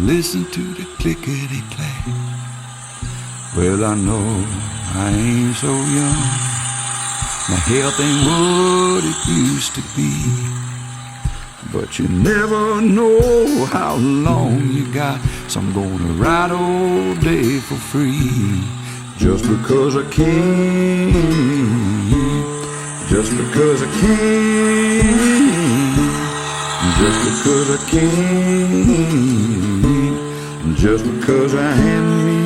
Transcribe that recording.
listen to the clickety-clack. Well, I know I ain't so young. My health ain't what it used to be. But you never know how long you got, so I'm gonna ride all day for free. Just because I can, just because I can, just because I can, just because I am me.